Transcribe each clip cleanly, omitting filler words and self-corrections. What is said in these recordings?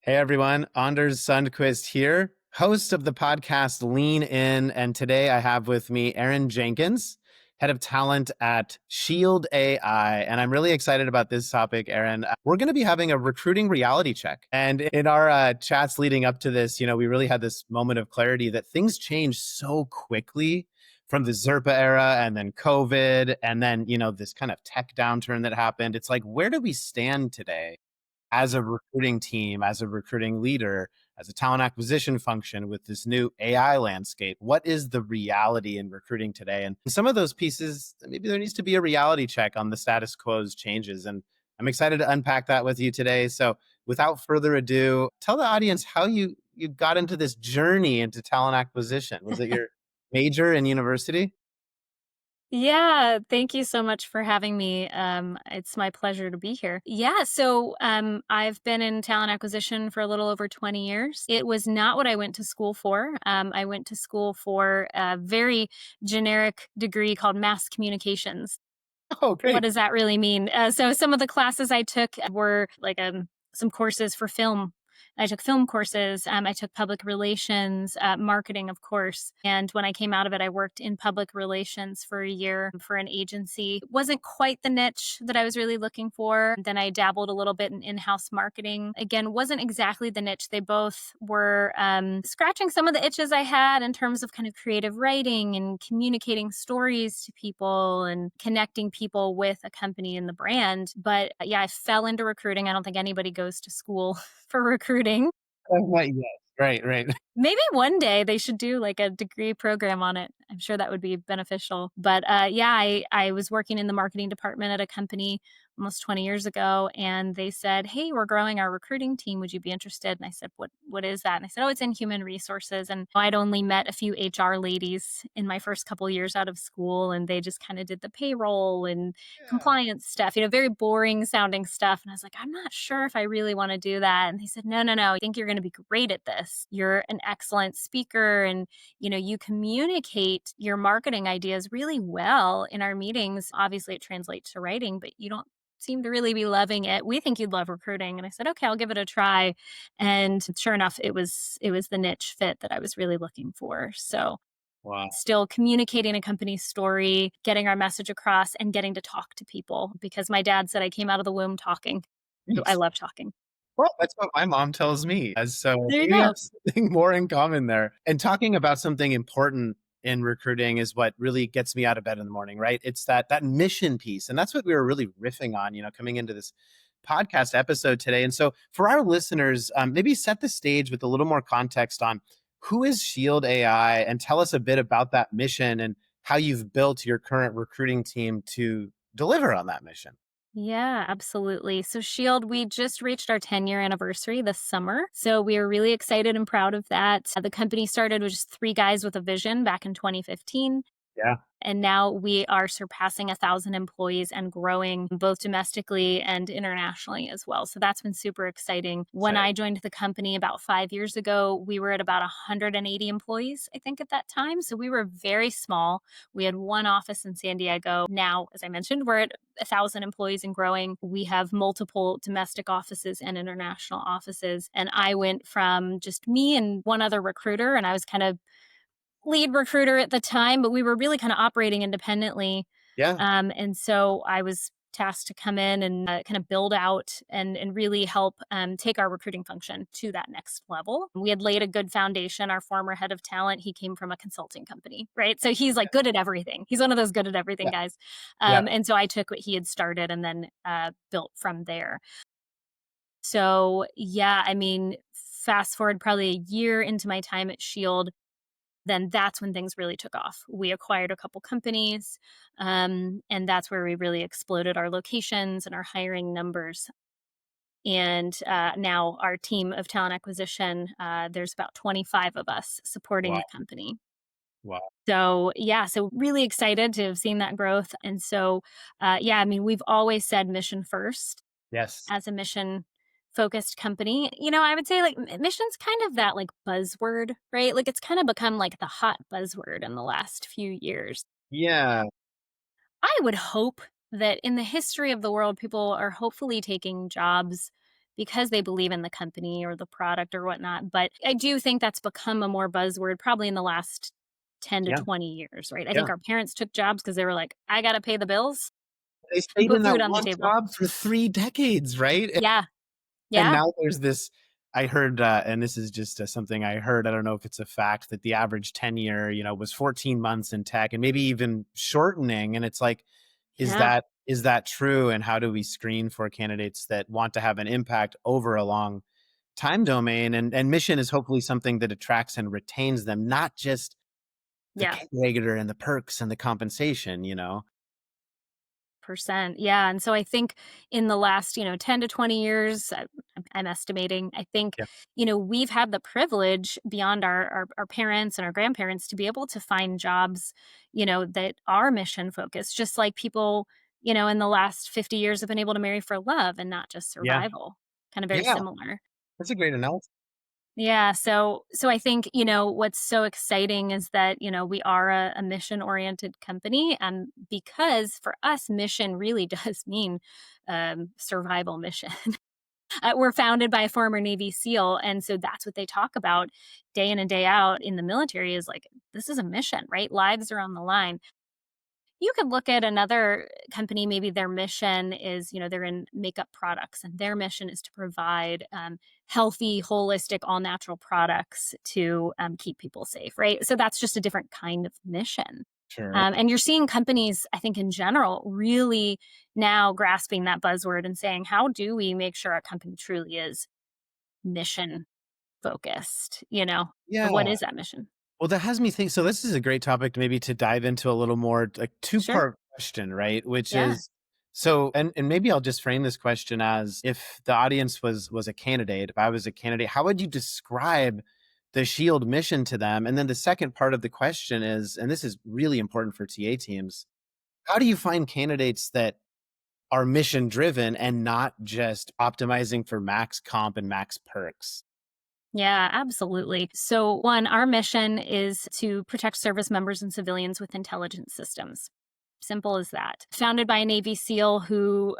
Hey everyone, Anders Sundquist here, host of the podcast Lean In. And today I have with me Eryn Jenkins, head of talent at Shield AI. And I'm really excited about this topic, Eryn. We're going to be having a recruiting reality check. And in our chats leading up to this, we really had this moment of clarity that things change so quickly from the Zerpa era and then COVID and then, this kind of tech downturn that happened. It's like, where do we stand today as a recruiting team, as a recruiting leader, as a talent acquisition function with this new AI landscape? What is the reality in recruiting today? And some of those pieces, maybe there needs to be a reality check on the status quo's changes. And I'm excited to unpack that with you today. So without further ado, tell the audience how you got into this journey into talent acquisition. Was it your major in university? Yeah, thank you so much for having me. It's my pleasure to be here. Yeah, so I've been in talent acquisition for a little over 20 years. It was not what I went to school for. I went to school for a very generic degree called mass communications. Oh, What great. does that really mean? So some of the classes I took were like some courses for film. I took film courses. I took public relations, marketing, of course. And when I came out of it, I worked in public relations for a year for an agency. It wasn't quite the niche that I was really looking for. Then I dabbled a little bit in in-house marketing. Again, wasn't exactly the niche. They both were scratching some of the itches I had in terms of kind of creative writing and communicating stories to people and connecting people with a company and the brand. But yeah, I fell into recruiting. I don't think anybody goes to school for recruiting. Not yet. Right, right. Maybe one day they should do like a degree program on it. I'm sure that would be beneficial. But yeah, I was working in the marketing department at a company almost 20 years ago, and they said, "Hey, we're growing our recruiting team. Would you be interested?" And I said, "What is that?" And I said, "Oh, it's in human resources." And I'd only met a few HR ladies in my first couple years out of school, and they just kind of did the payroll and Yeah. compliance stuff, very boring sounding stuff. And I was like, I'm not sure if I really want to do that. And they said, no, no, no, I think you're going to be great at this. You're an excellent speaker and, you communicate your marketing ideas really well in our meetings. Obviously, it translates to writing, but you don't seem to really be loving it. We think you'd love recruiting. And I said, okay, I'll give it a try. And sure enough, it was the niche fit that I was really looking for. So Wow. still communicating a company's story, getting our message across, and getting to talk to people because my dad said I came out of the womb talking. I love talking. Well, that's what my mom tells me. So There you we have go. something more in common there. And talking about something important in recruiting is what really gets me out of bed in the morning, right? It's that mission piece. And that's what we were really riffing on, coming into this podcast episode today. And so for our listeners, maybe set the stage with a little more context on who is Shield AI and tell us a bit about that mission and how you've built your current recruiting team to deliver on that mission. Yeah, absolutely. So, Shield, we just reached our 10-year anniversary this summer. So, we are really excited and proud of that. The company started with just three guys with a vision back in 2015. Yeah. And now we are surpassing 1,000 employees and growing both domestically and internationally as well. So that's been super exciting. When Exciting. I joined the company about 5 years ago, we were at about 180 employees, I think, at that time. So we were very small. We had one office in San Diego. Now, as I mentioned, we're at 1,000 employees and growing. We have multiple domestic offices and international offices. And I went from just me and one other recruiter, and I was kind of lead recruiter at the time, but we were really kind of operating independently. Yeah. And so I was tasked to come in and kind of build out and really help take our recruiting function to that next level. We had laid a good foundation. Our former head of talent, he came from a consulting company, right? So he's like good at everything. He's one of those good at everything Yeah. guys. Yeah. And so I took what he had started and then built from there. So yeah, I mean, fast forward probably a year into my time at Shield, then that's when things really took off. We acquired a couple companies, and that's where we really exploded our locations and our hiring numbers. And now our team of talent acquisition, there's about 25 of us supporting Wow. the company. Wow. So yeah, so really excited to have seen that growth. And so yeah, I mean, we've always said mission first Yes. as a mission focused company. I would say like mission's kind of that like buzzword, right? Like it's kind of become like the hot buzzword in the last few years. Yeah. I would hope that in the history of the world, people are hopefully taking jobs because they believe in the company or the product or whatnot. But I do think that's become a more buzzword probably in the last 10 to Yeah. 20 years, right? I Yeah. think our parents took jobs because they were like, I got to pay the bills They and stayed in put that food on the one table. job for 3 decades, right? Yeah. And Yeah. now there's this I heard, and this is just something I heard. I don't know if it's a fact that the average tenure, was 14 months in tech and maybe even shortening. And it's like, Yeah. is that true? And how do we screen for candidates that want to have an impact over a long time domain? And mission is hopefully something that attracts and retains them, not just the Yeah. pay and the perks and the compensation. Percent. Yeah. And so I think in the last, 10 to 20 years, I'm estimating, I think, Yeah. we've had the privilege beyond our parents and our grandparents to be able to find jobs, that are mission focused, just like people, in the last 50 years have been able to marry for love and not just Yeah. survival. Kind of very Yeah. similar. That's a great analogy. Yeah, so I think, what's so exciting is that, we are a mission-oriented company, and because for us, mission really does mean, survival mission. We're founded by a former Navy SEAL, and so that's what they talk about day in and day out in the military is like, this is a mission, right? Lives are on the line. You could look at another company, maybe their mission is, they're in makeup products and their mission is to provide healthy, holistic, all natural products to keep people safe, right? So that's just a different kind of mission. Sure. And you're seeing companies, I think, in general, really now grasping that buzzword and saying, how do we make sure our company truly is mission focused? Yeah. What is that mission? Well, that has me think. So this is a great topic maybe to dive into a little more, like Sure. two-part question, right? Which Yeah. is so, and maybe I'll just frame this question as if the audience was a candidate, if I was a candidate, how would you describe the Shield mission to them? And then the second part of the question is, and this is really important for TA teams, how do you find candidates that are mission driven and not just optimizing for max comp and max perks? Yeah, absolutely. So, one, our mission is to protect service members and civilians with intelligence systems. Simple as that. Founded by a Navy SEAL who,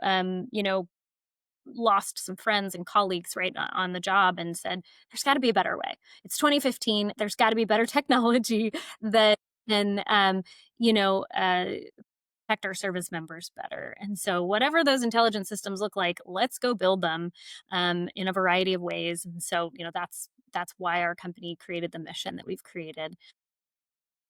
lost some friends and colleagues right on the job and said, there's got to be a better way. It's 2015. There's got to be better technology that can, protect our service members better. And so, whatever those intelligence systems look like, let's go build them in a variety of ways. And so, that's why our company created the mission that we've created.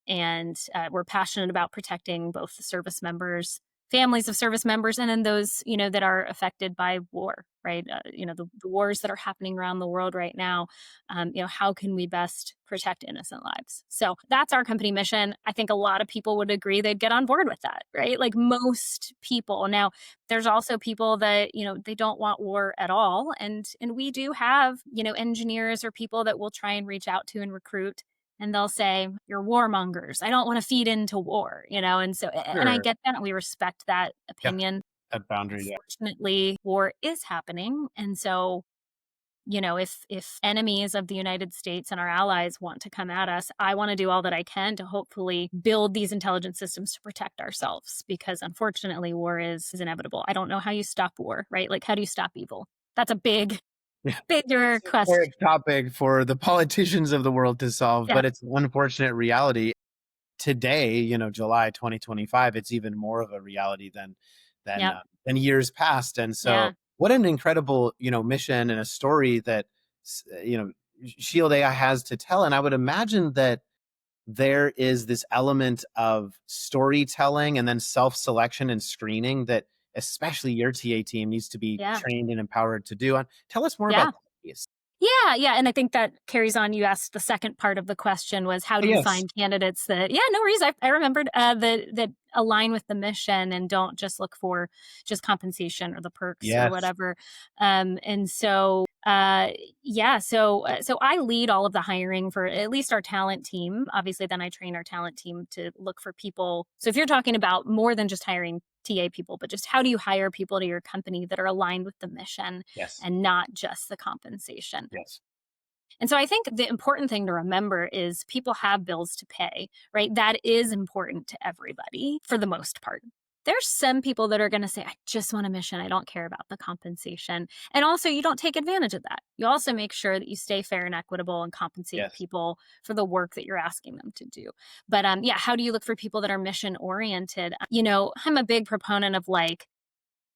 And we're passionate about protecting both the service members, families of service members, and then those that are affected by war, right? The wars that are happening around the world right now. How can we best protect innocent lives? So that's our company mission. I think a lot of people would agree they'd get on board with that, right? Like most people. Now, there's also people that they don't want war at all, and we do have engineers or people that we'll try and reach out to and recruit, and they'll say, you're warmongers. I don't want to feed into war, and so, and I Sure. get that. And we respect that Yeah. opinion. That boundary. Yeah. Unfortunately, war is happening. And so, if enemies of the United States and our allies want to come at us, I want to do all that I can to hopefully build these intelligence systems to protect ourselves because unfortunately, war is inevitable. I don't know how you stop war, right? Like, how do you stop evil? That's a Yeah. bigger question. Esoteric topic for the politicians of the world to solve, Yeah. but it's an unfortunate reality. Today, July 2025, it's even more of a reality than Yep. uh, than years past. And so, Yeah. what an incredible mission and a story that Shield AI has to tell. And I would imagine that there is this element of storytelling and then self-selection and screening that especially your TA team needs to be Yeah. trained and empowered to do. Tell us more about Yeah. that piece. Yeah, yeah, and I think that carries on. You asked the second part of the question was how do you Yes. find candidates that no worries. I remembered that align with the mission and don't just look for just compensation or the perks or Yes. whatever. And so so I lead all of the hiring for at least our talent team. Obviously, then I train our talent team to look for people. So if you're talking about more than just hiring TA people, but just how do you hire people to your company that are aligned with the mission Yes. and not just the compensation? Yes. And so I think the important thing to remember is people have bills to pay, right? That is important to everybody for the most part. There's some people that are going to say, I just want a mission. I don't care about the compensation. And also, you don't take advantage of that. You also make sure that you stay fair and equitable and compensate Yes. people for the work that you're asking them to do. But yeah, how do you look for people that are mission oriented? I'm a big proponent of like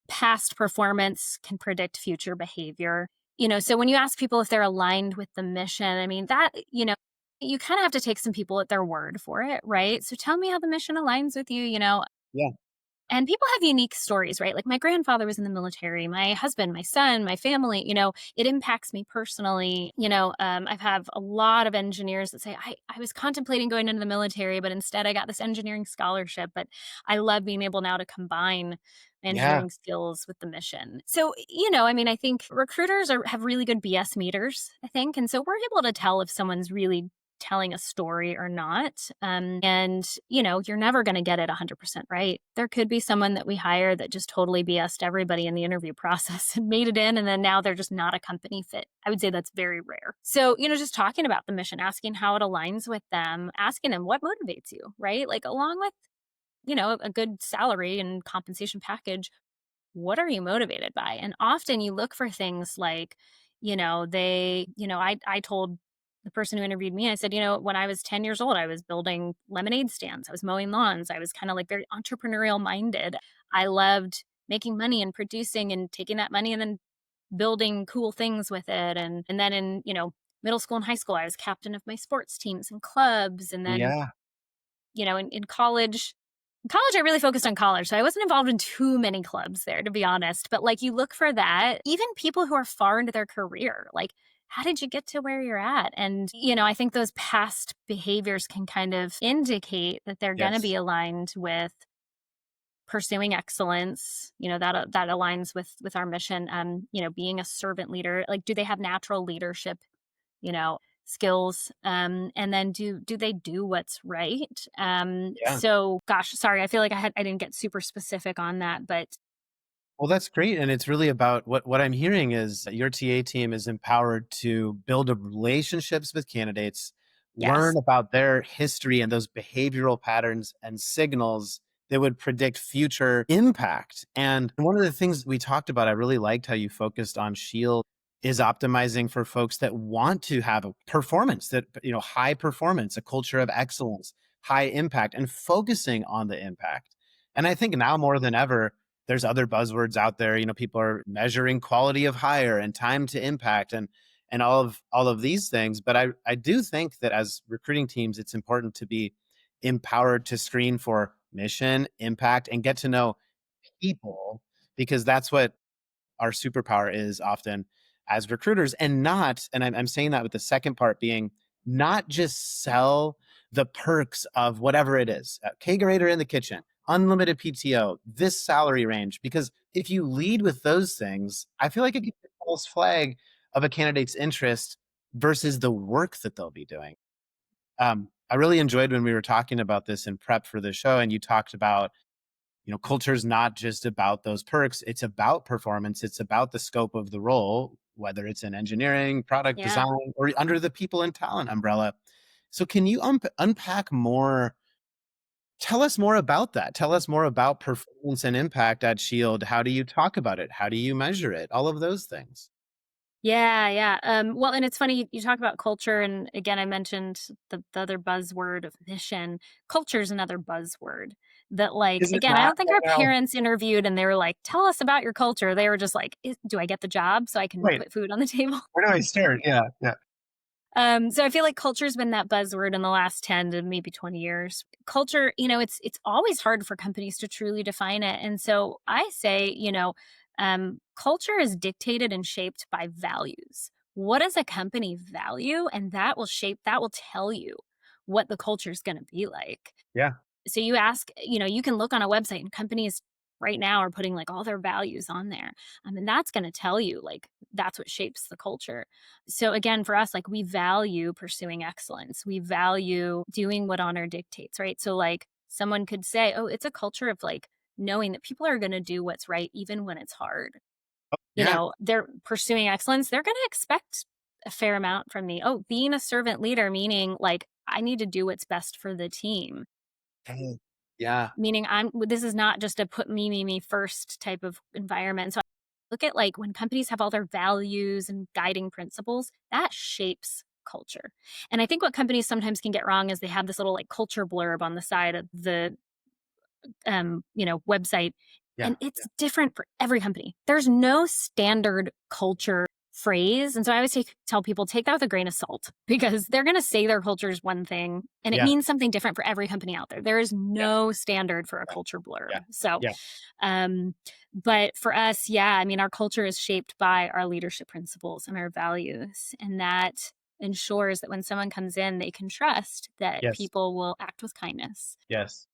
past performance can predict future behavior. So when you ask people if they're aligned with the mission, I mean, you kind of have to take some people at their word for it, right? So tell me how the mission aligns with you. Yeah. And people have unique stories, right? Like my grandfather was in the military, my husband, my son, my family, it impacts me personally. I've have a lot of engineers that say, I was contemplating going into the military, but instead I got this engineering scholarship. But I love being able now to combine Yeah. engineering skills with the mission. So, I mean, I think recruiters have really good BS meters, I think. And so we're able to tell if someone's really telling a story or not. And, you're never going to get it 100% right. There could be someone that we hire that just totally BS'd everybody in the interview process and made it in. And then now they're just not a company fit. I would say that's very rare. So, just talking about the mission, asking how it aligns with them, asking them what motivates you, right? Like, along with, a good salary and compensation package, what are you motivated by? And often you look for things like, I told the person who interviewed me, I said, when I was 10 years old, I was building lemonade stands, I was mowing lawns, I was kind of like very entrepreneurial minded. I loved making money and producing and taking that money and then building cool things with it. And then in, middle school and high school, I was captain of my sports teams and clubs. And then, Yeah. in college, I really focused on college. So I wasn't involved in too many clubs there, to be honest. But like you look for that, even people who are far into their career, like, how did you get to where you're at? And, I think those past behaviors can kind of indicate that they're going to be Yes. aligned with pursuing excellence, that aligns with our mission. Being a servant leader, like, do they have natural leadership you know, skills. And then do they do what's right? Yeah. So gosh, sorry, I feel like I didn't get super specific on that, but Well, that's great. And it's really about what I'm hearing is that your TA team is empowered to build up relationships with candidates, yes. learn about their history and those behavioral patterns and signals that would predict future impact. And one of the things we talked about, I really liked how you focused on Shield is optimizing for folks that want to have a performance that, high performance, a culture of excellence, high impact, and focusing on the impact. And I think now more than ever, there's other buzzwords out there. People are measuring quality of hire and time to impact and all of these things. But I do think that as recruiting teams, it's important to be empowered to screen for mission, impact, and get to know people, because that's what our superpower is often as recruiters, and not, and I'm saying that with the second part being not just sell the perks of whatever it is, kegerator in the kitchen, unlimited PTO, this salary range, because if you lead with those things, I feel like it gets a false flag of a candidate's interest versus the work that they'll be doing. I really enjoyed when we were talking about this in prep for the show, and you talked about culture is not just about those perks. It's about performance. It's about the scope of the role, whether it's in engineering, product Yeah. design, or under the people and talent umbrella. So can you unpack more? Tell us more about that. Tell us more about performance and impact at Shield. How do you talk about it? How do you measure it? All of those things. Yeah, yeah. Well, and it's funny you talk about culture, and again, I mentioned the other buzzword of mission. Culture is another buzzword that, like, Is it again, I not? don't think I our know. parents interviewed and they were like, "Tell us about your culture." They were just like, "Do I get the job so I can Wait, put food on the table?" where do I start? Yeah, yeah. So I feel like culture's been that buzzword in the last 10 to maybe 20 years. Culture, it's always hard for companies to truly define it. And so I say, culture is dictated and shaped by values. What does a company value? And that will tell you what the culture is going to be like. Yeah. So you ask, you can look on a website, and companies right now are putting like all their values on there. And that's going to tell you, like, that's what shapes the culture. So again, for us, like, we value pursuing excellence. We value doing what honor dictates, right? So like someone could say, oh, it's a culture of like knowing that people are going to do what's right even when it's hard. Yeah. They're pursuing excellence. They're going to expect a fair amount from me. Oh, being a servant leader, meaning like I need to do what's best for the team. Yeah. meaning this is not just a put me first type of environment. So I look at like when companies have all their values and guiding principles, that shapes culture. And I think what companies sometimes can get wrong is they have this little like culture blurb on the side of the website. Yeah. And it's different for every company. There's no standard culture phrase. And so I always tell people take that with a grain of salt because they're going to say their culture is one thing and it Yeah. means something different for every company out there. There is Yeah. no standard for a Yeah. culture blurb. Yeah. So, Yeah. um, but for us, yeah, I mean, our culture is shaped by our leadership principles and our values. And that ensures that when someone comes in, they can trust that Yes. people will act with kindness, Yes.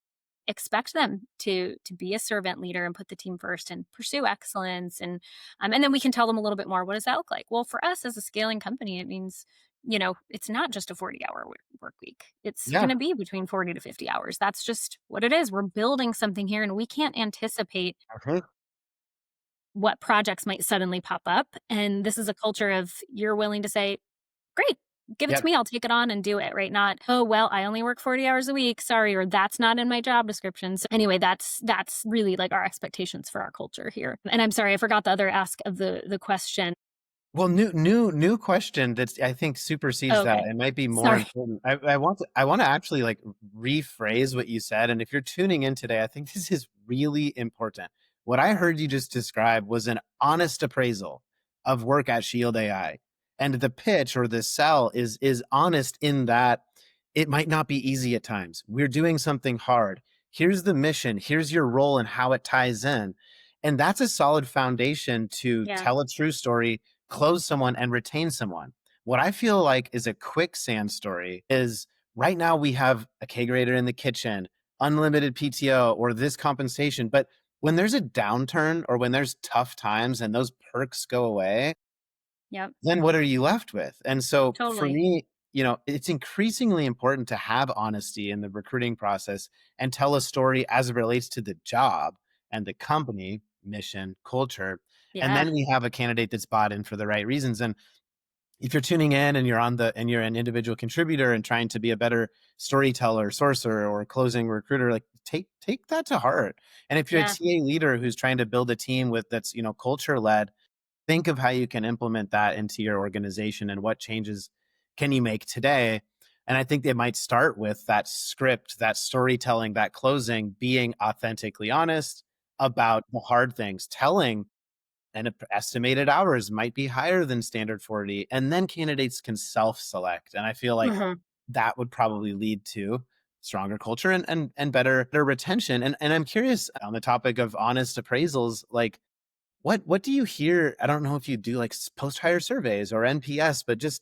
expect them to be a servant leader and put the team first and pursue excellence, and then we can tell them a little bit more. What does that look like? Well, for us as a scaling company, it means it's not just a 40-hour work week. It's going Yeah. to be between 40 to 50 hours. That's just what it is. We're building something here and we can't anticipate Mhm. what projects might suddenly pop up, and this is a culture of you're willing to say, great. Give it to Yep. me. I'll take it on and do it, right? Not, oh, well, I only work 40 hours a week. Sorry, or that's not in my job description. So anyway, that's really like our expectations for our culture here. And I'm sorry, I forgot the other ask of the question. Well, new question that's I think supersedes Oh, that. okay. It might be more Sorry. important. I want to actually like rephrase what you said. And if you're tuning in today, I think this is really important. What I heard you just describe was an honest appraisal of work at Shield AI. And the pitch or the sell is honest in that it might not be easy at times. We're doing something hard. Here's the mission, here's your role and how it ties in. And that's a solid foundation to Yeah. tell a true story, close someone and retain someone. What I feel like is a quicksand story is right now we have a K grader in the kitchen, unlimited PTO or this compensation. But when there's a downturn or when there's tough times and those perks go away, Yep. then what are you left with? And so for Totally. me, it's increasingly important to have honesty in the recruiting process and tell a story as it relates to the job and the company, mission, culture. And Yeah. then we have a candidate that's bought in for the right reasons. And if you're tuning in and you're an individual contributor and trying to be a better storyteller, sourcer, or closing recruiter, like take that to heart. And if you're a Yeah. TA leader who's trying to build a team that's culture led, think of how you can implement that into your organization and what changes can you make today. And I think they might start with that script, that storytelling, that closing, being authentically honest about the hard things, telling and estimated hours might be higher than standard 40. And then candidates can self select. And I feel like Mhm. that would probably lead to stronger culture and better retention. And I'm curious on the topic of honest appraisals, like what do you hear? I don't know if you do like post hire surveys or NPS, but just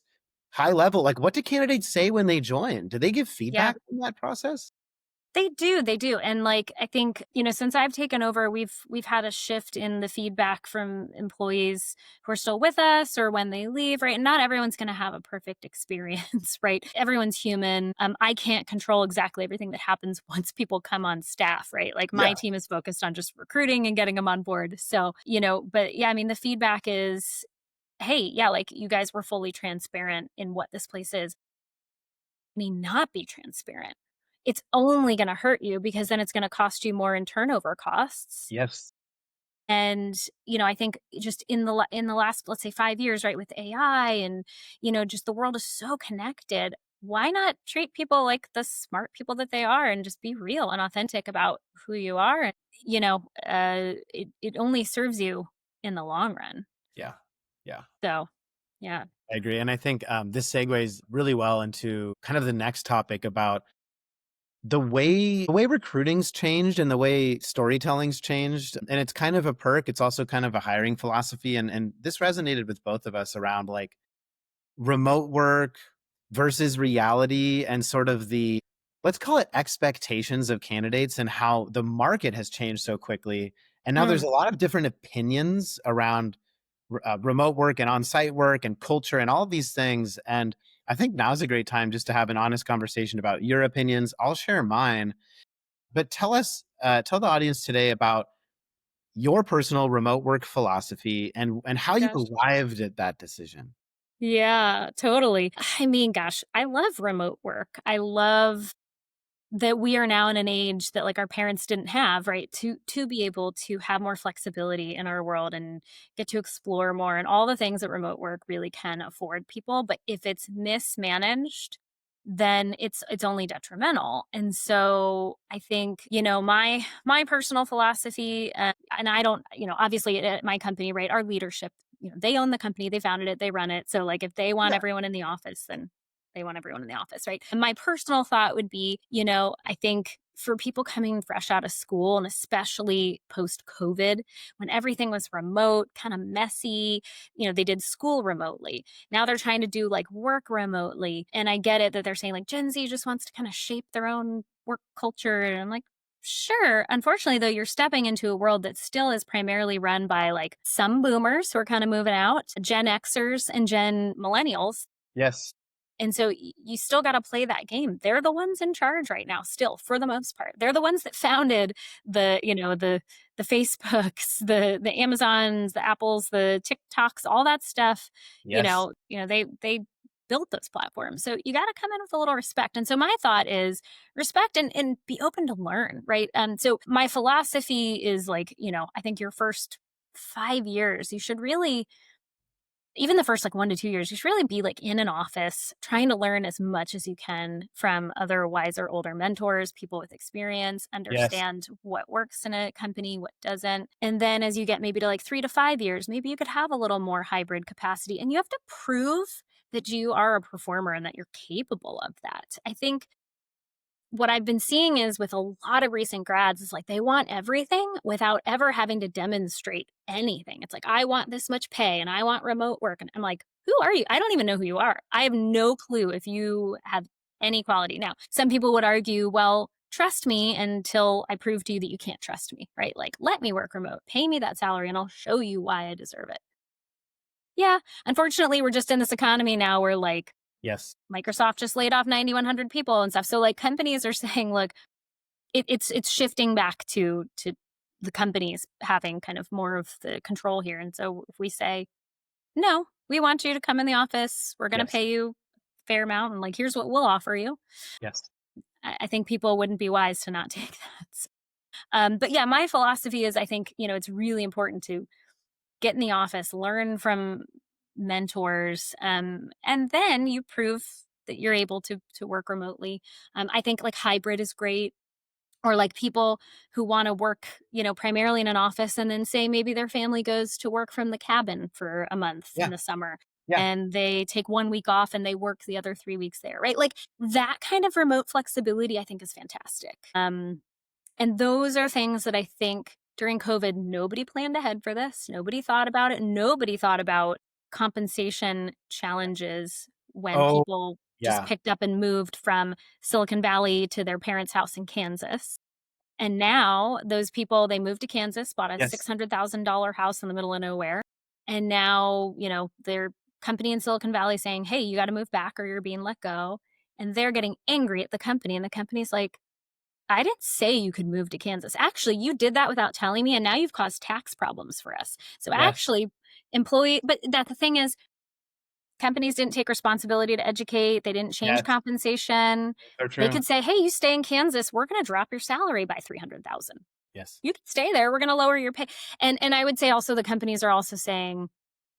high level, like what do candidates say when they join? Do they give Yeah. feedback in that process? They do. And like I think, since I've taken over, we've had a shift in the feedback from employees who are still with us or when they leave, right? And not everyone's going to have a perfect experience, right? Everyone's human. I can't control exactly everything that happens once people come on staff, right? Like my Yeah. team is focused on just recruiting and getting them on board. So, but yeah, I mean the feedback is, hey, yeah, like you guys were fully transparent in what this place is. Not be transparent. It's only going to hurt you because then it's going to cost you more in turnover costs. Yes. And I think just in the last, let's say, 5 years, right, with AI and just the world is so connected. Why not treat people like the smart people that they are and just be real and authentic about who you are? And it only serves you in the long run. Yeah. Yeah. So yeah, I agree. And I think this segues really well into kind of the next topic about the way recruiting's changed and the way storytelling's changed. And it's kind of a perk. It's also kind of a hiring philosophy. And this resonated with both of us around like remote work versus reality and sort of the, let's call it expectations of candidates and how the market has changed so quickly. And now there's Mm, a lot of different opinions around remote work and on-site work and culture and all of these things. And I think now's a great time just to have an honest conversation about your opinions. I'll share mine, but tell the audience today about your personal remote work philosophy and how you gosh. arrived at that decision. Yeah, totally. I mean, gosh, I love remote work. I love that we are now in an age that like our parents didn't have, right? To be able to have more flexibility in our world and get to explore more and all the things that remote work really can afford people. But if it's mismanaged, then it's only detrimental. And so I think, my personal philosophy, and I don't, obviously at my company, right, our leadership, they own the company, they founded it, they run it. So like if they want Yeah. everyone in the office, then they want everyone in the office, right? And my personal thought would be, I think for people coming fresh out of school and especially post COVID, when everything was remote, kind of messy, they did school remotely. Now they're trying to do like work remotely. And I get it that they're saying like Gen Z just wants to kind of shape their own work culture. And I'm like, sure. Unfortunately, though, you're stepping into a world that still is primarily run by like some boomers who are kind of moving out, Gen Xers and Gen Millennials. Yes. And so you still got to play that game. They're the ones in charge right now, still, for the most part. They're the ones that founded the Facebooks, the Amazons, the Apples, the TikToks, all that stuff. Yes. They built those platforms. So you got to come in with a little respect. And so my thought is respect and be open to learn, right? So my philosophy is like, I think your first 5 years, you should really, even the first like 1 to 2 years, you should really be like in an office trying to learn as much as you can from other wiser, older mentors, people with experience, Yes. understand what works in a company, what doesn't. And then as you get maybe to like 3 to 5 years, maybe you could have a little more hybrid capacity. And you have to prove that you are a performer and that you're capable of that. I think what I've been seeing is with a lot of recent grads is like they want everything without ever having to demonstrate anything. It's like, I want this much pay and I want remote work. And I'm like, who are you? I don't even know who you are. I have no clue if you have any quality. Now, some people would argue, well, trust me until I prove to you that you can't trust me, right? Like, let me work remote, pay me that salary, and I'll show you why I deserve it. Yeah. Unfortunately, we're just in this economy now where like Yes. Microsoft just laid off 9,100 people and stuff. So like companies are saying, look, it's shifting back to the companies having kind of more of the control here. And so if we say, no, we want you to come in the office, we're going to Yes. pay you a fair amount, and like here's what we'll offer you. Yes. I think people wouldn't be wise to not take that. But yeah, my philosophy is I think it's really important to get in the office, learn from mentors, and then you prove that you're able to work remotely. I think like hybrid is great, or like people who want to work, primarily in an office and then say maybe their family goes to work from the cabin for a month in Yeah. the summer Yeah. and they take 1 week off and they work the other 3 weeks there, right? Like that kind of remote flexibility, I think is fantastic. And those are things that I think during COVID, nobody planned ahead for this. Nobody thought about it. Nobody thought about compensation challenges when Oh, people just yeah. picked up and moved from Silicon Valley to their parents' house in Kansas. And now those people, they moved to Kansas, bought a Yes. $600,000 house in the middle of nowhere. And now, their company in Silicon Valley saying, hey, you got to move back or you're being let go. And they're getting angry at the company. And the company's like, I didn't say you could move to Kansas. Actually, you did that without telling me, and now you've caused tax problems for us. So Yes. actually, but that the thing is, companies didn't take responsibility to educate. They didn't change Yes. compensation. So They true. could say, "Hey, you stay in Kansas, we're going to drop your salary by 300,000. Yes. You can stay there. We're going to lower your pay." And I would say also the companies are also saying,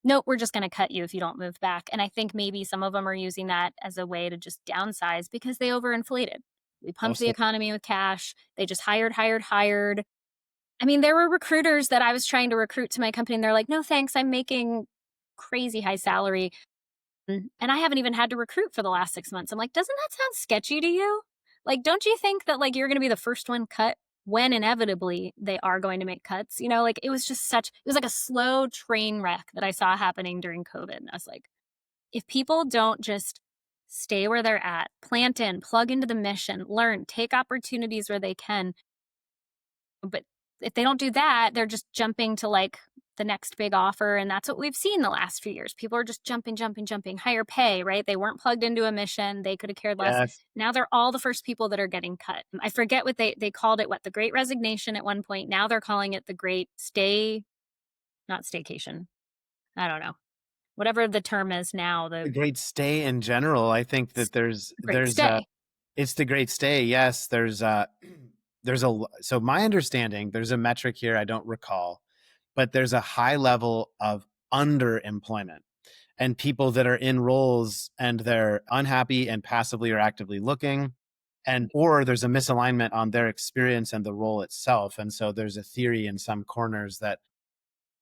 "Nope, we're just going to cut you if you don't move back." And I think maybe some of them are using that as a way to just downsize because they overinflated. We pumped the Also, economy with cash. They just hired, hired, hired. I mean, there were recruiters that I was trying to recruit to my company, and they're like, "No, thanks. I'm making crazy high salary. And I haven't even had to recruit for the last 6 months." I'm like, doesn't that sound sketchy to you? Like, don't you think that like you're going to be the first one cut when inevitably they are going to make cuts? Like it was just it was like a slow train wreck that I saw happening during COVID. And I was like, if people don't just stay where they're at, plant in, plug into the mission, learn, take opportunities where they can, but if they don't do that, they're just jumping to like the next big offer. And that's what we've seen the last few years. People are just jumping, jumping, jumping, higher pay, right? They weren't plugged into a mission. They could have cared less. yes. Now they're all the first people that are getting cut. I forget what they called it, what the great resignation at one point. Now they're calling it the great not staycation. I don't know. Whatever the term is now, A the great stay in general. I think that great stay. It's the great stay. Yes, so my understanding, there's a metric here I don't recall, but there's a high level of underemployment and people that are in roles and they're unhappy and passively or actively looking, and or there's a misalignment on their experience and the role itself. And so there's a theory in some corners that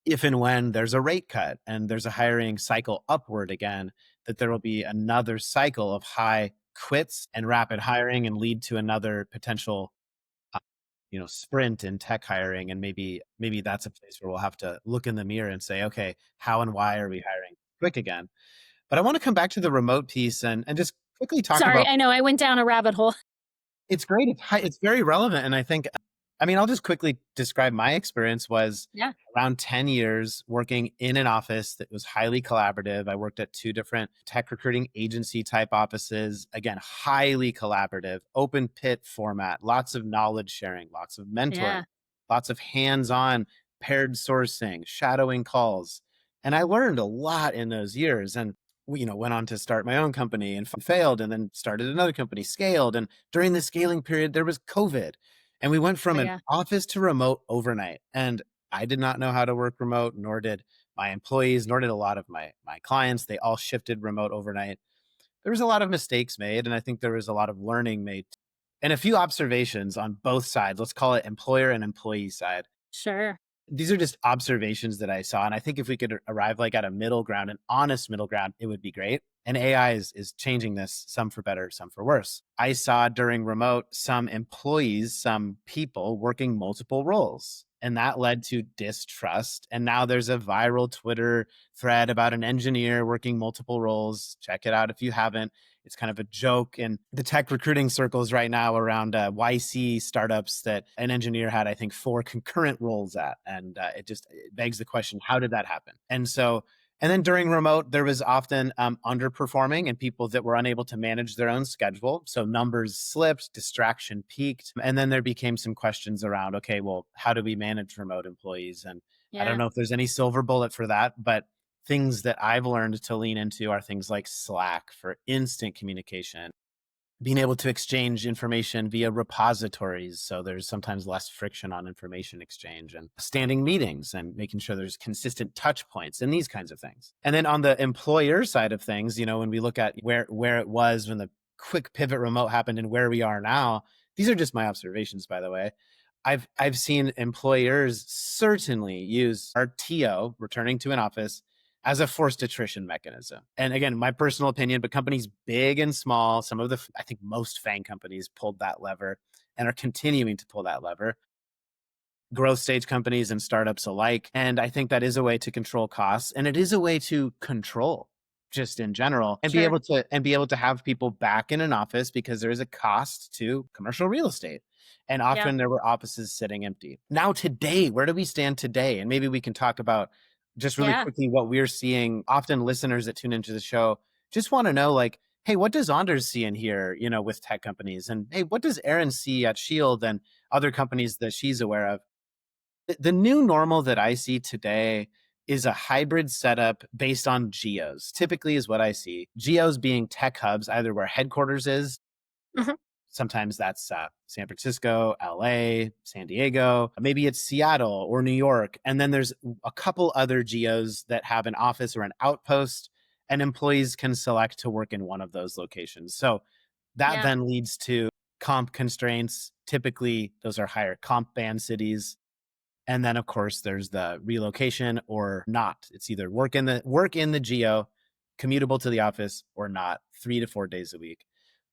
if and when there's a rate cut and there's a hiring cycle upward again, that there will be another cycle of high quits and rapid hiring and lead to another potential sprint in tech hiring. And maybe that's a place where we'll have to look in the mirror and say, okay, how and why are we hiring quick again? But I want to come back to the remote piece and just quickly talk Sorry, about. I know I went down a rabbit hole. It's great. It's very relevant. And I mean, I'll just quickly describe my experience was Yeah. around 10 years working in an office that was highly collaborative. I worked at two different tech recruiting agency type offices. Again, highly collaborative, open pit format, lots of knowledge sharing, lots of mentoring, Yeah. lots of hands-on paired sourcing, shadowing calls. And I learned a lot in those years. And went on to start my own company and failed, and then started another company, scaled. And during the scaling period, there was COVID. And we went from Oh, an yeah. office to remote overnight. And I did not know how to work remote, nor did my employees, nor did a lot of my clients. They all shifted remote overnight. There was a lot of mistakes made, and I think there was a lot of learning made and a few observations on both sides. Let's call it employer and employee side. Sure. These are just observations that I saw. And I think if we could arrive like at a middle ground, an honest middle ground, it would be great. And AI is changing this, some for better, some for worse. I saw during remote some employees, some people working multiple roles. And that led to distrust. And now there's a viral Twitter thread about an engineer working multiple roles. Check it out if you haven't. It's kind of a joke in the tech recruiting circles right now around YC startups that an engineer had, I think, 4 concurrent roles at. And it begs the question, how did that happen? And then during remote, there was often underperforming and people that were unable to manage their own schedule. So numbers slipped, distraction peaked. And then there became some questions around, okay, well, how do we manage remote employees? And I don't Yeah. know if there's any silver bullet for that, but things that I've learned to lean into are things like Slack for instant communication, being able to exchange information via repositories. So there's sometimes less friction on information exchange, and standing meetings and making sure there's consistent touch points and these kinds of things. And then on the employer side of things, when we look at where it was when the quick pivot remote happened and where we are now, these are just my observations, by the way. I've seen employers certainly use RTO, returning to an office, as a forced attrition mechanism. And again, my personal opinion, but companies big and small, I think most FANG companies pulled that lever and are continuing to pull that lever, growth stage companies and startups alike. And I think that is a way to control costs, and it is a way to control just in general, and Sure. be able to have people back in an office, because there is a cost to commercial real estate. And Yeah. often there were offices sitting empty. Now today, where do we stand today? And maybe we can talk about just really Yeah. quickly what we're seeing. Often listeners that tune into the show just want to know, like, hey, what does Anders see in here, with tech companies? And hey, what does Eryn see at Shield and other companies that she's aware of? The new normal that I see today is a hybrid setup based on geos, typically is what I see. Geos being tech hubs, either where headquarters is. Mhm. Sometimes that's San Francisco, LA, San Diego. Maybe it's Seattle or New York. And then there's a couple other geos that have an office or an outpost, and employees can select to work in one of those locations. So that Yeah. then leads to comp constraints. Typically, those are higher comp band cities. And then of course there's the relocation or not. It's either work in the geo, commutable to the office, or not, 3 to 4 days a week.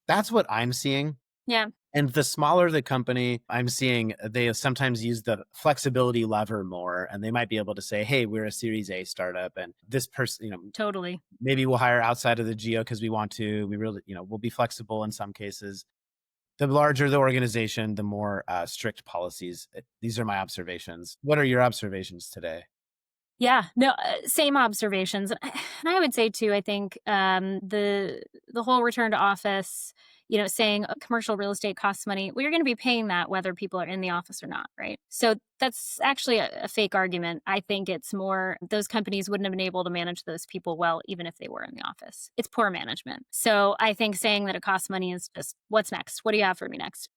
That's what I'm seeing. Yeah. And the smaller the company, I'm seeing they sometimes use the flexibility lever more, and they might be able to say, hey, we're a Series A startup, and this person, Totally. maybe we'll hire outside of the geo because we want to. We really, we'll be flexible in some cases. The larger the organization, the more strict policies. These are my observations. What are your observations today? Yeah, no, same observations. And I would say too, I think the whole return to office, saying commercial real estate costs money. Well, you're going to be paying that whether people are in the office or not, right? So that's actually a fake argument. I think it's more those companies wouldn't have been able to manage those people well, even if they were in the office. It's poor management. So I think saying that it costs money is just what's next? What do you have for me next?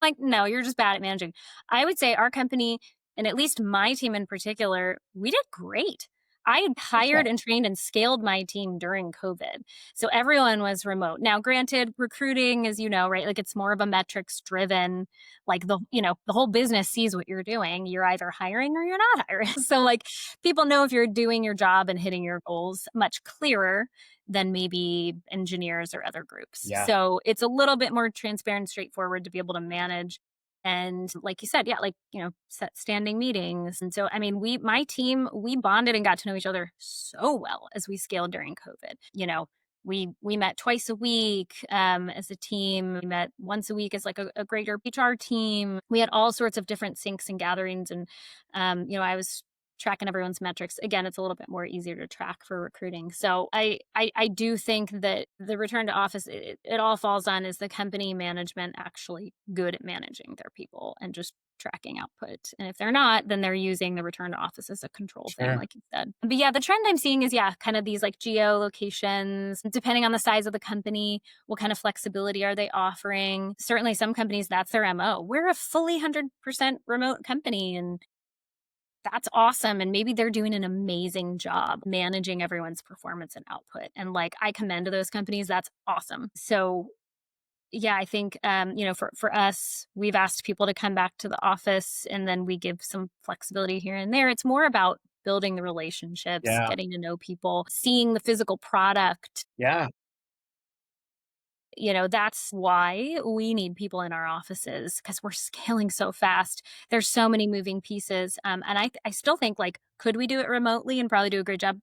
Like, no, you're just bad at managing. I would say our company, and at least my team in particular, we did great. I had hired and trained and scaled my team during COVID. So everyone was remote. Now, granted, recruiting, as you know, right? Like it's more of a metrics driven, like the whole business sees what you're doing. You're either hiring or you're not hiring. So like people know if you're doing your job and hitting your goals much clearer than maybe engineers or other groups. Yeah, So it's a little bit more transparent, straightforward to be able to manage. And like you said, yeah, like, set standing meetings. And so, I mean, my team, we bonded and got to know each other so well as we scaled during COVID. We met twice a week as a team. We met once a week as like a greater HR team. We had all sorts of different syncs and gatherings. And, I was tracking everyone's metrics. Again, it's a little bit more easier to track for recruiting. So I do think that the return to office, it all falls on, is the company management actually good at managing their people and just tracking output? And if they're not, then they're using the return to office as a control thing, sure. like you said. But yeah, the trend I'm seeing is, yeah, kind of these like geo locations, depending on the size of the company, what kind of flexibility are they offering? Certainly some companies, that's their MO. We're a fully 100% remote company, and that's awesome. And maybe they're doing an amazing job managing everyone's performance and output. And like, I commend those companies. That's awesome. So yeah, I think, for us, we've asked people to come back to the office and then we give some flexibility here and there. It's more about building the relationships, Yeah, getting to know people, seeing the physical product. yeah. That's why we need people in our offices, because we're scaling so fast. There's so many moving pieces. And I still think, like, could we do it remotely and probably do a great job?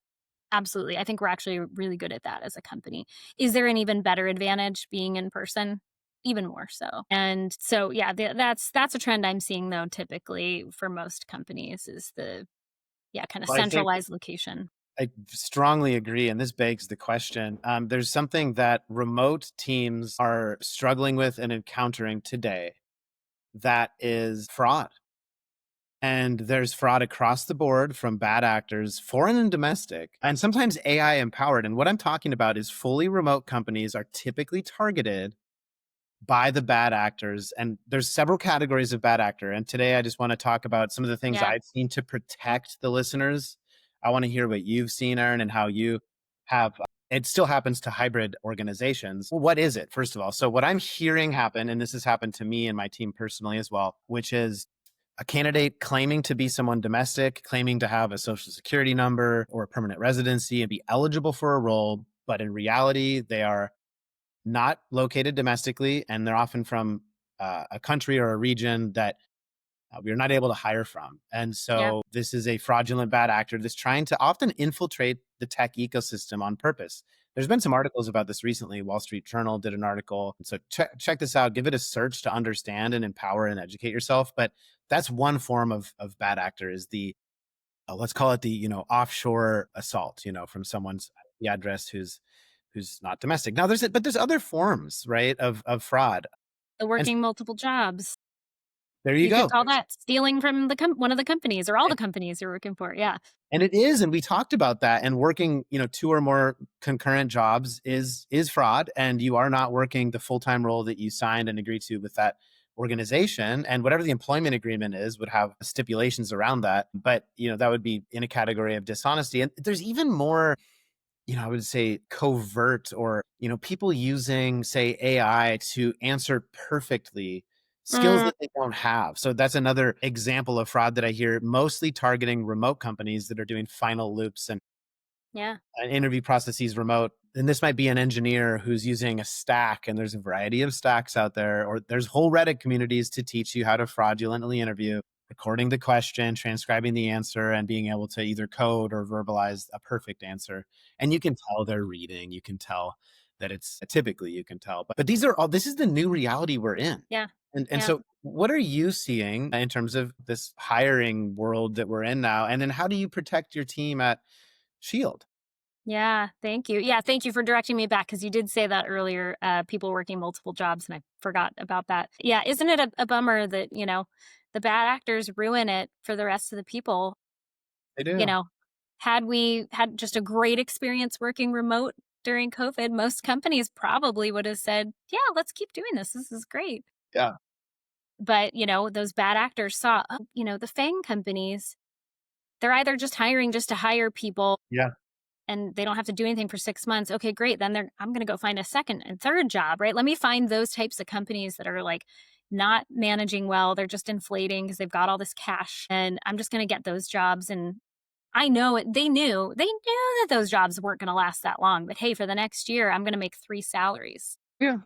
Absolutely. I think we're actually really good at that as a company. Is there an even better advantage being in person? Even more so. And so, yeah, that's a trend I'm seeing though, typically for most companies, is the, yeah, kind of Well, I think centralized location. I strongly agree. And this begs the question. There's something that remote teams are struggling with and encountering today that is fraud. And there's fraud across the board from bad actors, foreign and domestic, and sometimes AI empowered. And what I'm talking about is fully remote companies are typically targeted by the bad actors. And there's several categories of bad actor. And today I just want to talk about some of the things Yeah. I've seen to protect the listeners. I want to hear what you've seen, Aaron, and how you have. It still happens to hybrid organizations. Well, what is it, first of all? So, what I'm hearing happen, and this has happened to me and my team personally as well, which is a candidate claiming to be someone domestic, claiming to have a social security number or a permanent residency and be eligible for a role. But in reality, they are not located domestically, and they're often from a country or a region that we are not able to hire from. And Yeah. so this is a fraudulent bad actor that's trying to often infiltrate the tech ecosystem on purpose. There's been some articles about this recently. Wall Street Journal did an article. So check this out. Give it a search to understand and empower and educate yourself. But that's one form of bad actor, is the let's call it the offshore assault, from someone's the address who's not domestic. Now there's other forms, right, of fraud. The And working multiple jobs. there you You could go. call that stealing from one of the companies or all the companies you're working for. Yeah. And it is, and we talked about that. And working, two or more concurrent jobs is fraud, and you are not working the full time role that you signed and agreed to with that organization. And whatever the employment agreement is would have stipulations around that. But that would be in a category of dishonesty. And there's even more, I would say covert, or, people using, say, AI to answer perfectly skills Mm, that they don't have. So that's another example of fraud that I hear, mostly targeting remote companies that are doing final loops and yeah. interview processes remote. And this might be an engineer who's using a stack, and there's a variety of stacks out there, or there's whole Reddit communities to teach you how to fraudulently interview, recording the question, transcribing the answer, and being able to either code or verbalize a perfect answer. And you can tell they're reading, you can tell that it's typically you can tell. But these are all, this is the new reality we're in. Yeah. And Yeah. so what are you seeing in terms of this hiring world that we're in now? And then how do you protect your team at Shield? Yeah, thank you. Yeah, thank you for directing me back because you did say that earlier, people working multiple jobs, and I forgot about that. Yeah, isn't it a bummer that, the bad actors ruin it for the rest of the people? They You do. know, had we had just a great experience working remote during COVID, most companies probably would have said, "Yeah, let's keep doing this. This is great." Yeah. But, those bad actors saw, oh, the FANG companies, they're either just hiring just to hire people Yeah. and they don't have to do anything for 6 months. Okay, great. Then I'm going to go find a second and third job, right? Let me find those types of companies that are like not managing well. They're just inflating because they've got all this cash and I'm just going to get those jobs. And I know it. They knew that those jobs weren't going to last that long, but hey, for the next year, I'm going to make 3 salaries Yeah.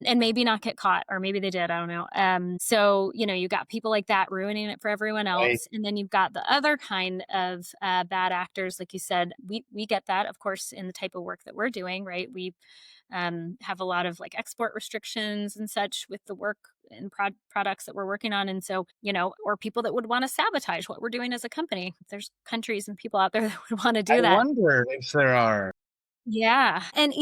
and maybe not get caught, or maybe they did. I don't know. So you got people like that ruining it for everyone Right. else, and then you've got the other kind of bad actors, like you said. We get that, of course, in the type of work that we're doing, right? We have a lot of like export restrictions and such with the work and products that we're working on, and so or people that would want to sabotage what we're doing as a company. There's countries and people out there that would want to I do that. wonder if there are. Yeah. And,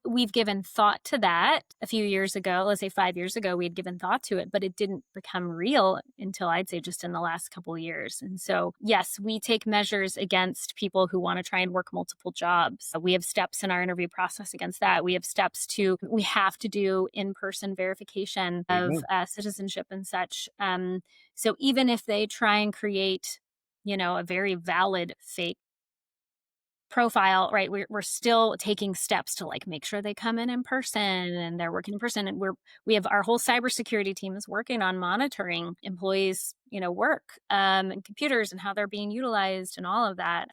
we've given thought to that a few years ago. Let's say 5 years ago, we had given thought to it, but it didn't become real until I'd say just in the last couple of years. And so, yes, we take measures against people who want to try and work multiple jobs. We have steps in our interview process against that. We have to do in person verification They of do. citizenship and such. So even if they try and create, a very valid fake profile, right? We're still taking steps to like make sure they come in person and they're working in person. And we have our whole cybersecurity team is working on monitoring employees, work and computers and how they're being utilized and all of that.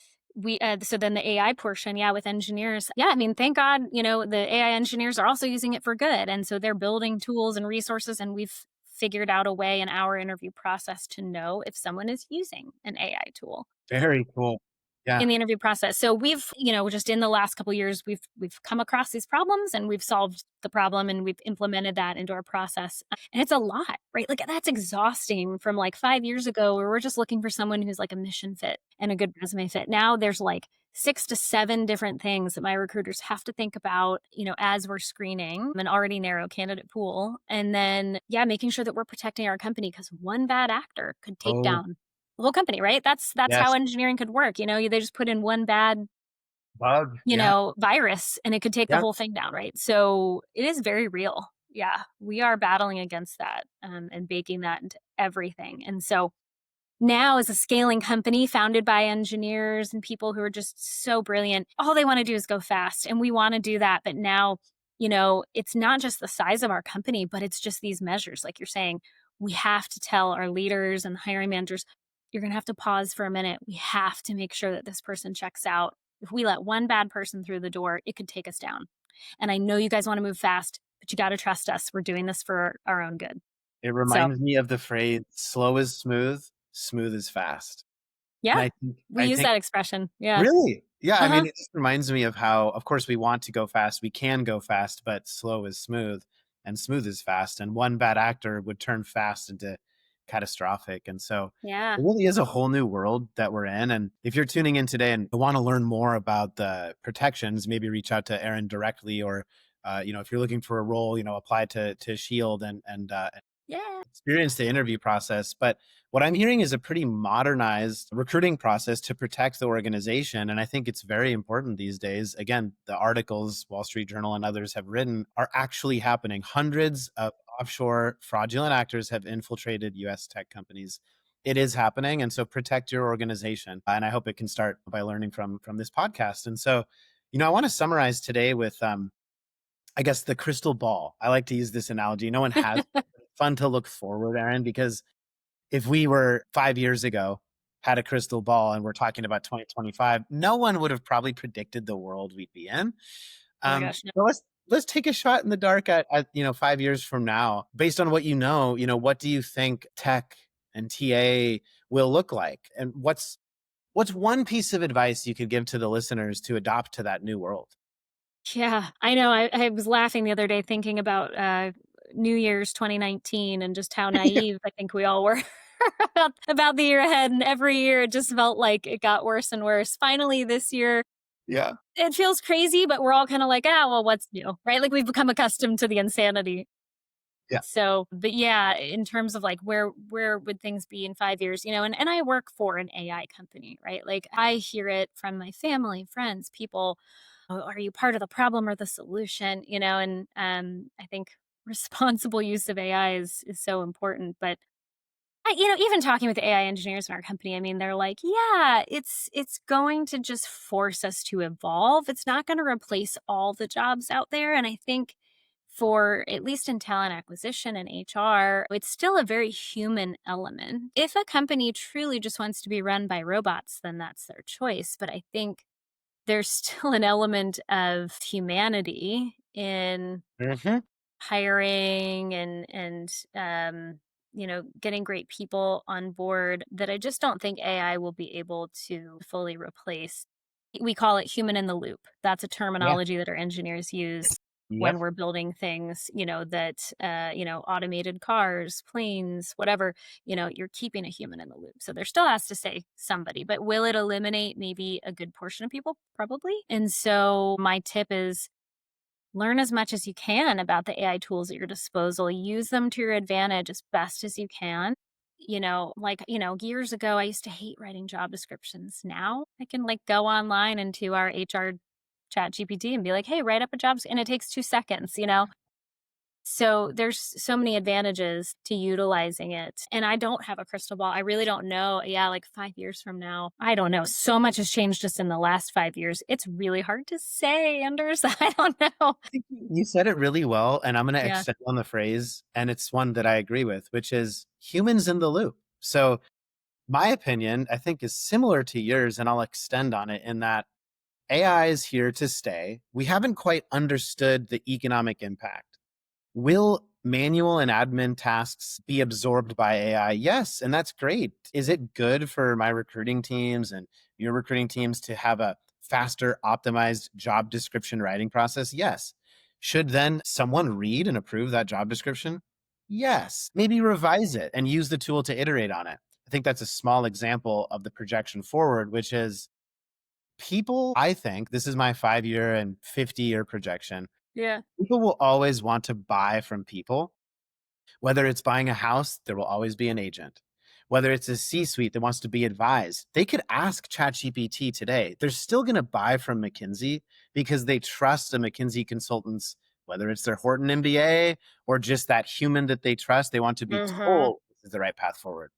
So then the AI portion, yeah, with engineers, yeah, I mean, thank God, the AI engineers are also using it for good, and so they're building tools and resources, and we've figured out a way in our interview process to know if someone is using an AI tool Very cool. Yeah. in the interview process. So we've, just in the last couple of years, we've come across these problems and we've solved the problem and we've implemented that into our process. And it's a lot, right? Like that's exhausting from like 5 years ago where we're just looking for someone who's like a mission fit and a good resume fit. Now there's like 6 to 7 different things that my recruiters have to think about, as we're screening an already narrow candidate pool. And then, yeah, making sure that we're protecting our company because one bad actor could take Oh, down the whole company, right? That's how yes. engineering could work. They just put in one bad, Bug. Yeah. virus and it could take the Yeah. whole thing down, right? So it is very real. Yeah, we are battling against that and baking that into everything. And so now as a scaling company founded by engineers and people who are just so brilliant, all they want to do is go fast. And we want to do that. But now, it's not just the size of our company, but it's just these measures. Like you're saying, we have to tell our leaders and hiring managers, you're going to have to pause for a minute. We have to make sure that this person checks out. If we let one bad person through the door, it could take us down. And I know you guys want to move fast, but you got to trust us. We're doing this for our own good. It So, reminds me of the phrase slow is smooth, smooth is fast. And yeah, I think we I use think that expression. Yeah. really? Yeah, I Uh-huh. mean, it just reminds me of how, of course, we want to go fast. We can go fast, but slow is smooth and smooth is fast. And one bad actor would turn fast into catastrophic. And so Yeah. it really is a whole new world that we're in. And if you're tuning in today and want to learn more about the protections, maybe reach out to Eryn directly, or if you're looking for a role, apply to Shield and Yeah. experience the interview process. But what I'm hearing is a pretty modernized recruiting process to protect the organization. And I think it's very important these days. Again, the articles Wall Street Journal and others have written are actually happening. Hundreds of offshore fraudulent actors have infiltrated US tech companies. It is happening. And so protect your organization. And I hope it can start by learning from this podcast. And so, I want to summarize today with I guess the crystal ball. I like to use this analogy. No one has fun to look forward, Aaron, because if we were 5 years ago, had a crystal ball and we're talking about 2025, no one would have probably predicted the world we'd be in. Oh my gosh. No. So let's take a shot in the dark at 5 years from now, based on what what do you think tech and TA will look like? And what's one piece of advice you could give to the listeners to adopt to that new world? Yeah, I know. I was laughing the other day thinking about New Year's 2019 and just how naive I think we all were about the year ahead. And every year it just felt like it got worse and worse. Finally, this year, Yeah. it feels crazy, but we're all kind of like, ah, well, what's new, right? Like we've become accustomed to the insanity. Yeah. So, but yeah, in terms of like where would things be in 5 years, and I work for an AI company, right? Like I hear it from my family, friends, people. "Oh, are you part of the problem or the solution?" And I think responsible use of AI is so important. But even talking with AI engineers in our company, I mean, they're like, yeah, it's going to just force us to evolve. It's not going to replace all the jobs out there. And I think for at least in talent acquisition and HR, it's still a very human element. If a company truly just wants to be run by robots, then that's their choice. But I think there's still an element of humanity in Hmm. hiring and getting great people on board that I just don't think AI will be able to fully replace. We call it human in the loop. That's a Yeah. terminology that our engineers use Yep. when we're building things, that automated cars, planes, whatever, you're keeping a human in the loop. So there still has to say somebody, but will it eliminate maybe a good portion of people? Probably. And so my tip is learn as much as you can about the AI tools at your disposal. Use them to your advantage as best as you can. Years ago, I used to hate writing job descriptions. Now I can like go online into our HR chat GPT and be like, hey, write up a and it takes 2 seconds. So there's so many advantages to utilizing it. And I don't have a crystal ball. I really don't know. Yeah, like 5 years from now, I don't know. So much has changed just in the last 5 years. It's really hard to say, Anders. I don't know. Think you said it really well, and I'm going to Yeah. extend on the phrase, and it's one that I agree with, which is humans in the loop. So, my opinion, I think, is similar to yours, and I'll extend on it in that AI is here to stay. We haven't quite understood the economic impact. Will manual and admin tasks be absorbed by AI? Yes, and that's great. Is it good for my recruiting teams and your recruiting teams to have a faster, optimized job description writing process? Yes. Should then someone read and approve that job description? Yes. Maybe revise it and use the tool to iterate on it. I think that's a small example of the projection forward, which is people, I think, this is my 5 year and 50-year projection. Yeah. People will always want to buy from people. Whether it's buying a house, there will always be an agent. Whether it's a C suite that wants to be advised, they could ask ChatGPT today. They're still going to buy from McKinsey because they trust the McKinsey consultants, whether it's their Horton MBA or just that human that they trust. They want to be Mhm. told this is the right path forward.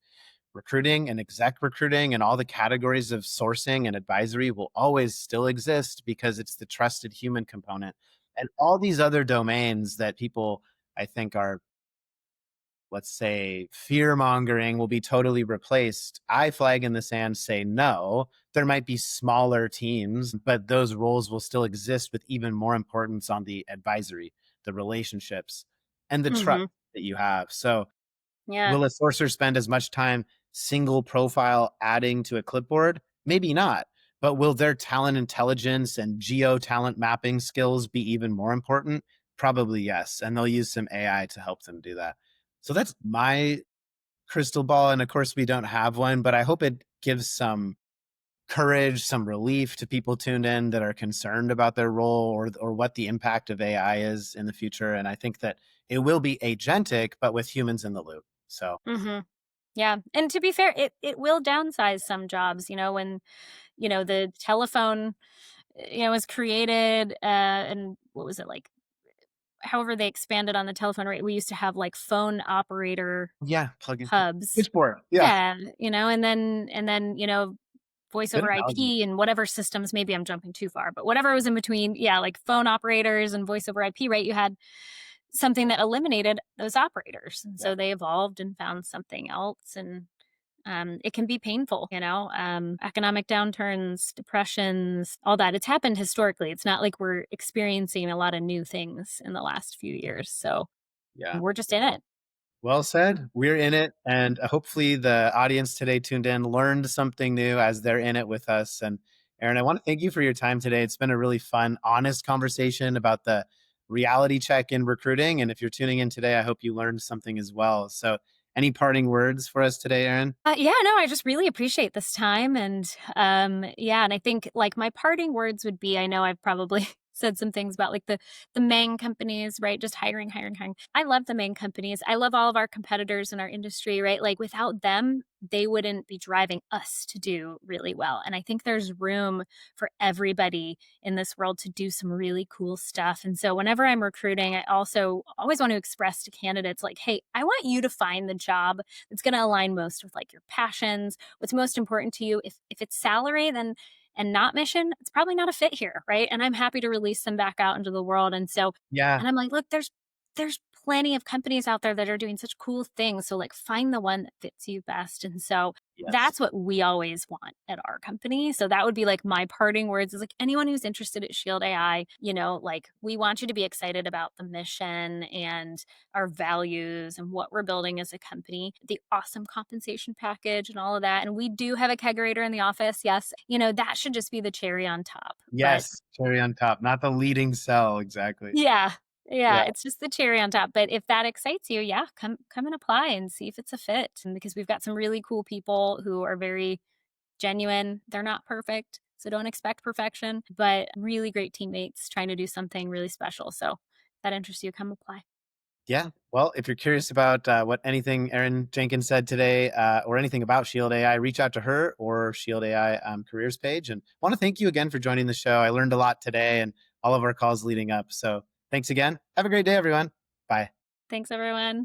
Recruiting and exec recruiting and all the categories of sourcing and advisory will always still exist because it's the trusted human component. And all these other domains that people, I think, are, let's say, fear mongering will be totally replaced. I flag in the sand, say no. There might be smaller teams, but those roles will still exist with even more importance on the advisory, the relationships, and the trust Mhm. that you have. So, Yeah. will a sourcer spend as much time single profile adding to a clipboard? Maybe not. But will their talent intelligence and geo talent mapping skills be even more important? Probably yes. And they'll use some AI to help them do that. So that's my crystal ball. And of course, we don't have one, but I hope it gives some courage, some relief to people tuned in that are concerned about their role or what the impact of AI is in the future. And I think that it will be agentic, but with humans in the loop. So Mhm. Yeah. And to be fair, it will downsize some jobs, when, the telephone, was created, and what was it like? However they expanded on the telephone, right? We used to have like phone operator yeah, plug in hubs. switchboard. Yeah. Yeah, and then, voice Good over analogy. IP and whatever systems, maybe I'm jumping too far, but whatever was in between, yeah, like phone operators and voice over IP, right? You had something that eliminated those operators. And Yeah. so they evolved and found something else. And it can be painful, economic downturns, depressions, all that. It's happened historically. It's not like we're experiencing a lot of new things in the last few years. So Yeah. we're just in it. Well said. We're in it. And hopefully the audience today tuned in learned something new as they're in it with us. And Eryn, I want to thank you for your time today. It's been a really fun, honest conversation about the reality check in recruiting. And if you're tuning in today, I hope you learned something as well. So, any parting words for us today, Eryn? Yeah, no, I just really appreciate this time. And yeah, and I think like my parting words would be I know I've probably said some things about like the main companies, right? Just hiring, hiring, hiring. I love the main companies. I love all of our competitors in our industry, right? Like without them, they wouldn't be driving us to do really well. And I think there's room for everybody in this world to do some really cool stuff. And so whenever I'm recruiting, I also always want to express to candidates like, hey, I want you to find the job that's going to align most with like your passions, what's most important to you. If it's salary, then and not mission, it's probably not a fit here, right? And I'm happy to release them back out into the world. And so, Yeah. and I'm like, look, there's plenty of companies out there that are doing such cool things. So like find the one that fits you best. And so Yes. that's what we always want at our company. So that would be like my parting words is like anyone who's interested at Shield AI, like we want you to be excited about the mission and our values and what we're building as a company, the awesome compensation package and all of that. And we do have a kegerator in the office. Yes. That should just be the cherry on top. But Yes. Cherry on top, not the leading cell. Exactly. yeah. Yeah. Yeah, it's just the cherry on top. But if that excites you, yeah, come and apply and see if it's a fit. And because we've got some really cool people who are very genuine. They're not perfect, so don't expect perfection, but really great teammates trying to do something really special. So if that interests you, come apply. Yeah. Well, if you're curious about what anything Eryn Jenkins said today or anything about Shield AI, reach out to her or Shield AI careers page. And want to thank you again for joining the show. I learned a lot today and all of our calls leading up. So thanks again. Have a great day, everyone. Bye. Thanks, everyone.